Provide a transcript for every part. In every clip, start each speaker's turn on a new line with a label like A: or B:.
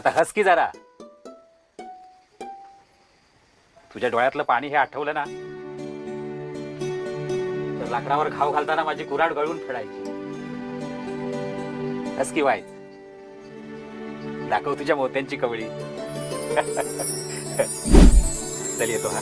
A: आता हस की जरा. तुझ्या डोळ्यातलं पाणी हे आठवलं ना तर लाकडावर घाव घालताना माझी कुऱ्हाड गळून फेडायची. हस की वाईच. दाखव तुझ्या मोत्यांची कवळी. चल येतो हा.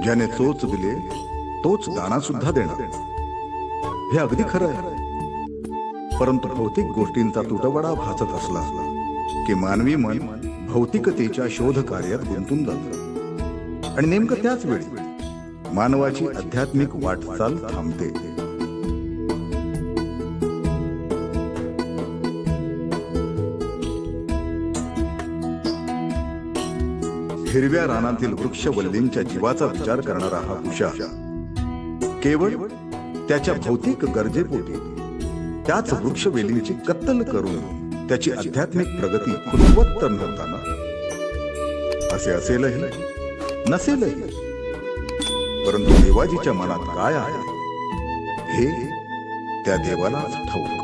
B: ज्याने चोच दिले तोच दाना सुद्धा देणार, हे अगदी खरं आहे. परंतु भौतिक गोष्टींचा तुटवडा भासत असला की मानवी मन भौतिकतेच्या शोध कार्यात गुंतून जातं आणि नेमकं त्याच वेळी मानवाची आध्यात्मिक वाटचाल थांबते. हिरव्या रानातील वृक्षवल्लींच्या जीवाचा विचार करणारा हा उषा केवळ त्याच्या भौतिक गरजेपोटी त्याच वृक्षवेलींची कत्तल करून त्याची आध्यात्मिक प्रगती खुलवत तर नव्हताना. असे असेलही नसेलही, परंतु देवाजीच्या मनात काय आहे हे त्या देवालाच ठाऊक.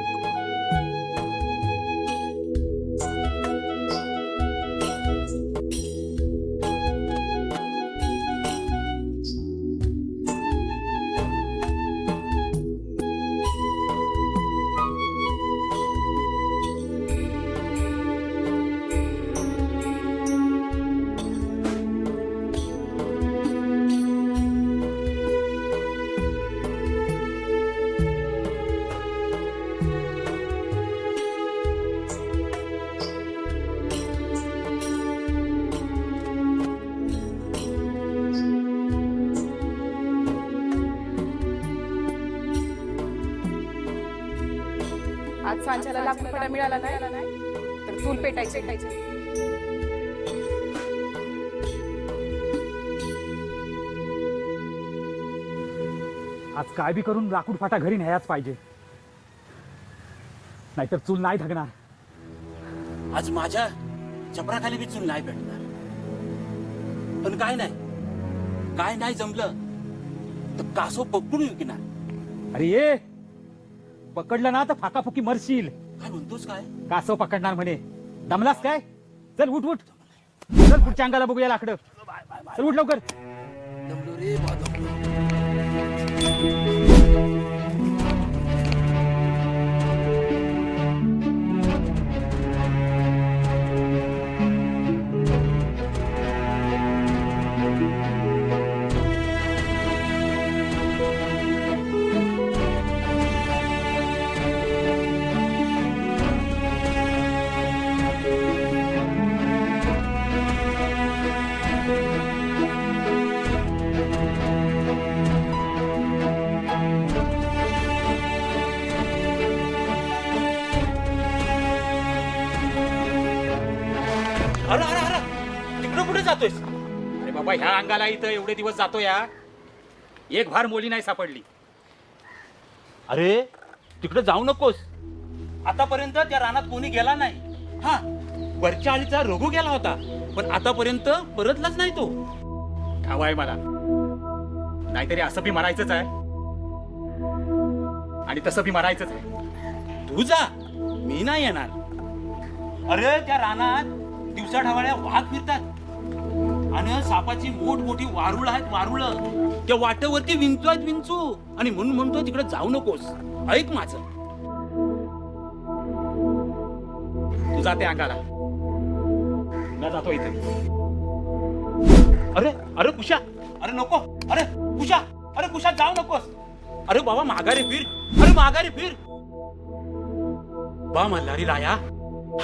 C: आज सांच्याला लाकूड मिळाला नाही तर चूल पेटायची.
A: आज काय बी करून लाकूड फाटा घरी न्यायाच पाहिजे, नाहीतर चूल नाही धगणार.
D: आज माझ्या चपराखाली बी चूल नाही भेटणार. पण काय नाही जमलं तर कासव पकडून विकणार.
A: अरे ये पकडलं ना तर फाकाफुकी मरशील.
D: काय म्हणतोस काय?
A: कासव पकडणार म्हणे. दमलास काय? चल उठ उठ, चल पुढच्या अंगाला बघूया लाकडं. चल उठ लवकर.
D: दमलो रे बा दमलो. अरे अरे अरे तिकडं कुठे जातोयस?
A: अरे बाबा ह्या अंगाला इथं एवढे दिवस जातो या, एक भार मोली नाही सापडली.
D: अरे तिकडे जाऊ नकोस. आतापर्यंत त्या रानात कोणी गेला नाही. हा, वरच्या आळीचा रघु गेला होता, पण आतापर्यंत परतलाच नाही तो.
A: ठाव आहे मला, नाहीतरी असं बी मरायचंच आहे आणि तसं बी मरायचंच आहे.
D: तू जा, मी नाही येणार. अरे त्या रानात दिवसा ढावळ्या वाघ फिरतात आणि सापाची मोठी वारुळ आहेत वारुळ. त्या वाटेवरती विंचू आहेत विंचू. आणि म्हणून म्हणतोय तिकडे जाऊ नकोस. ऐक माझं.
A: तू जाते अंगाला, मी जातो इथे.
D: अरे अरे कुशा, अरे नको. अरे कुशा जाऊ नकोस. अरे बाबा माघारी फिर. अरे माघारी फिर. बा मल्हारी राया,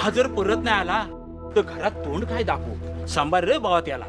D: हा जर परत नाही आला तर घरात तोंड काय दाखवू. सांभाळ रे बाबा त्याला.